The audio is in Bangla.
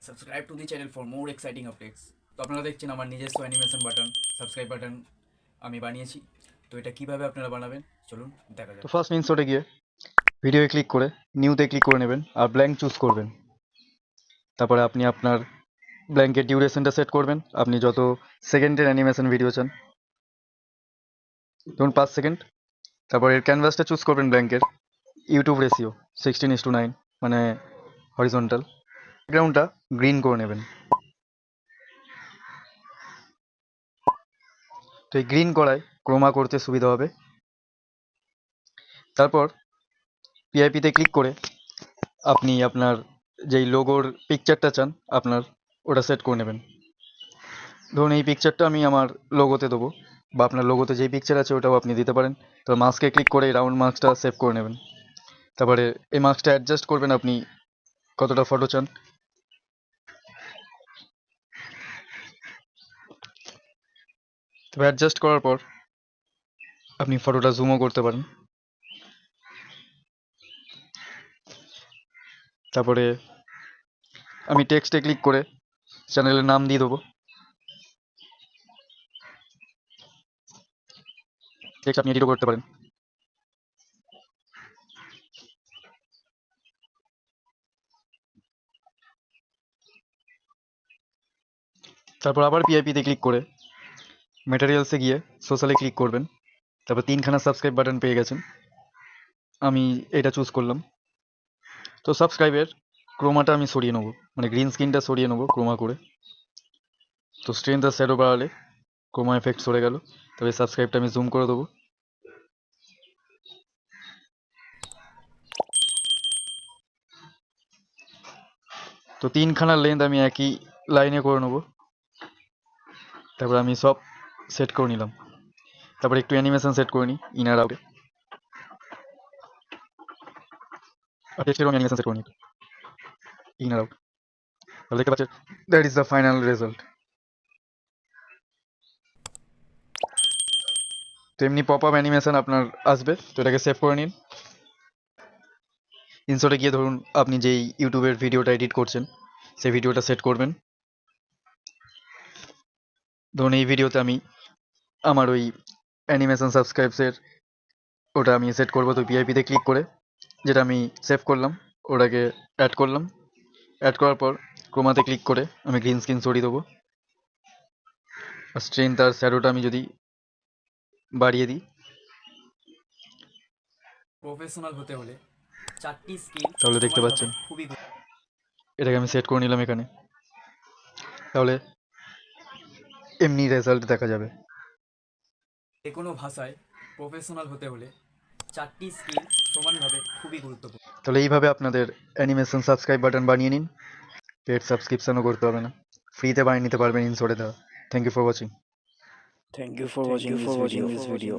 Subscribe to the channel for more exciting updates. তো আপনারা দেখছেন আমার নিজস্ব অ্যানিমেশন বাটন, সাবস্ক্রাইব বাটন আমি বানিয়েছি। তো এটা কিভাবে আপনারা বানাবেন চলুন দেখা তো যাক। ফার্স্ট ইনসার্টে গিয়ে ভিডিওয়ে ক্লিক করে নিউতে ক্লিক করে নেবেন আর ব্ল্যাঙ্ক চুজ করবেন। তারপরে আপনি আপনার ব্ল্যাঙ্কের ডিউরেশনটা সেট করবেন। আপনি যত সেকেন্ডের অ্যানিমেশন ভিডিও চান, ধরুন 5 সেকেন্ড। তারপর এর ক্যানভাসটা চুজ করবেন ব্ল্যাঙ্কের। ইউটিউব রেশিও 16:9, মানে হরিজন্টাল। ব্যাকগ্রাউন্ডটা গ্রিন করে নেবেন। তো এই গ্রিন করায় ক্রোমা করতে সুবিধা হবে। তারপর পিআইপিতে ক্লিক করে আপনি আপনার যেই লোগোর পিকচারটা চান আপনার, ওটা সেট করে নেবেন। ধরুন এই পিকচারটা আমি আমার লোগোতে দেবো, বা আপনার লোগোতে যেই পিকচার আছে ওটাও আপনি দিতে পারেন। তো মাস্কে ক্লিক করে এই রাউন্ড মাস্কটা সেভ করে নেবেন। তারপরে এই মাস্কটা অ্যাডজাস্ট করবেন আপনি কতটা ফটো চান। তবে অ্যাডজাস্ট করার পর আপনি ফটোটা জুমও করতে পারেন। তারপরে আমি টেক্সটে ক্লিক করে চ্যানেলের নাম দিয়ে দেবো। টেক্সট আপনি এডিটও করতে পারেন। তারপর আবার পিআইপিতে ক্লিক করে ম্যাটেরিয়ালসে গিয়ে সোশ্যালে ক্লিক করবেন। তারপর 3খানা সাবস্ক্রাইব বাটন পেয়ে গেছেন, আমি এটা চুজ করলাম। তো সাবস্ক্রাইবের ক্রোমাটা আমি সরিয়ে নেবো, মানে গ্রিন স্ক্রিনটা সরিয়ে নেবো ক্রোমা করে। তো স্ট্রেন্থ আর শ্যাডো বাড়ালে ক্রোমা এফেক্ট সরে গেল। তবে সাবস্ক্রাইবটা আমি জুম করে দেবো। তো 3খানার লেন্থ আমি একই লাইনে করে নেবো। তারপর আমি সব সেট করে নিলাম। তারপর একটু অ্যানিমেশন সেট করে নিই ইনার আউটে, আর টেক্সটেরও অ্যানিমেশন সেট করে নিই ইনার আউট। তাহলে দেখতে পাচ্ছেন that is the final result. তো এমনি পপ আপ অ্যানিমেশন আপনার আসবে, তো এটাকে সেভ করে নিন। ইনসার্টে গিয়ে ধরুন আপনি যেই ইউটিউবের ভিডিওটা এডিট করছেন সেই ভিডিওটা সেট করবেন। ধরুন এই ভিডিওতে আমি আমার ওই অ্যানিমেশন সাবস্ক্রাইবসের ওটা আমি সেট করবো। তো পিআইপিতে ক্লিক করে যেটা আমি সেভ করলাম ওটাকে অ্যাড করলাম। অ্যাড করার পর ক্রোমাতে ক্লিক করে আমি গ্রিন স্ক্রিন সরিয়ে দেবো। আর স্ট্রেংথ আর শ্যাডোটা আমি যদি বাড়িয়ে দিই প্রফেশনাল হতে হলে 4টি স্কিল তাহলে দেখতে সমানভাবে পাচ্ছেন খুবই এটাকে আমি সেট করে নিলাম এখানে। তাহলে এমনি রেজাল্ট দেখা যাবে। যে কোনো ভাষায় প্রফেশনাল হতে হলে 4টি স্কিল সমানভাবে খুবই গুরুত্বপূর্ণ। তাহলে এইভাবে আপনাদের অ্যানিমেশন সাবস্ক্রাইব বাটন বানিয়ে নিন। পেড সাবস্ক্রিপশনও করতে হবে না, ফ্রিতে বানিয়ে নিতে পারবেন ইনসোর্টে দেওয়া। Thank you for watching. Thank you for watching this video.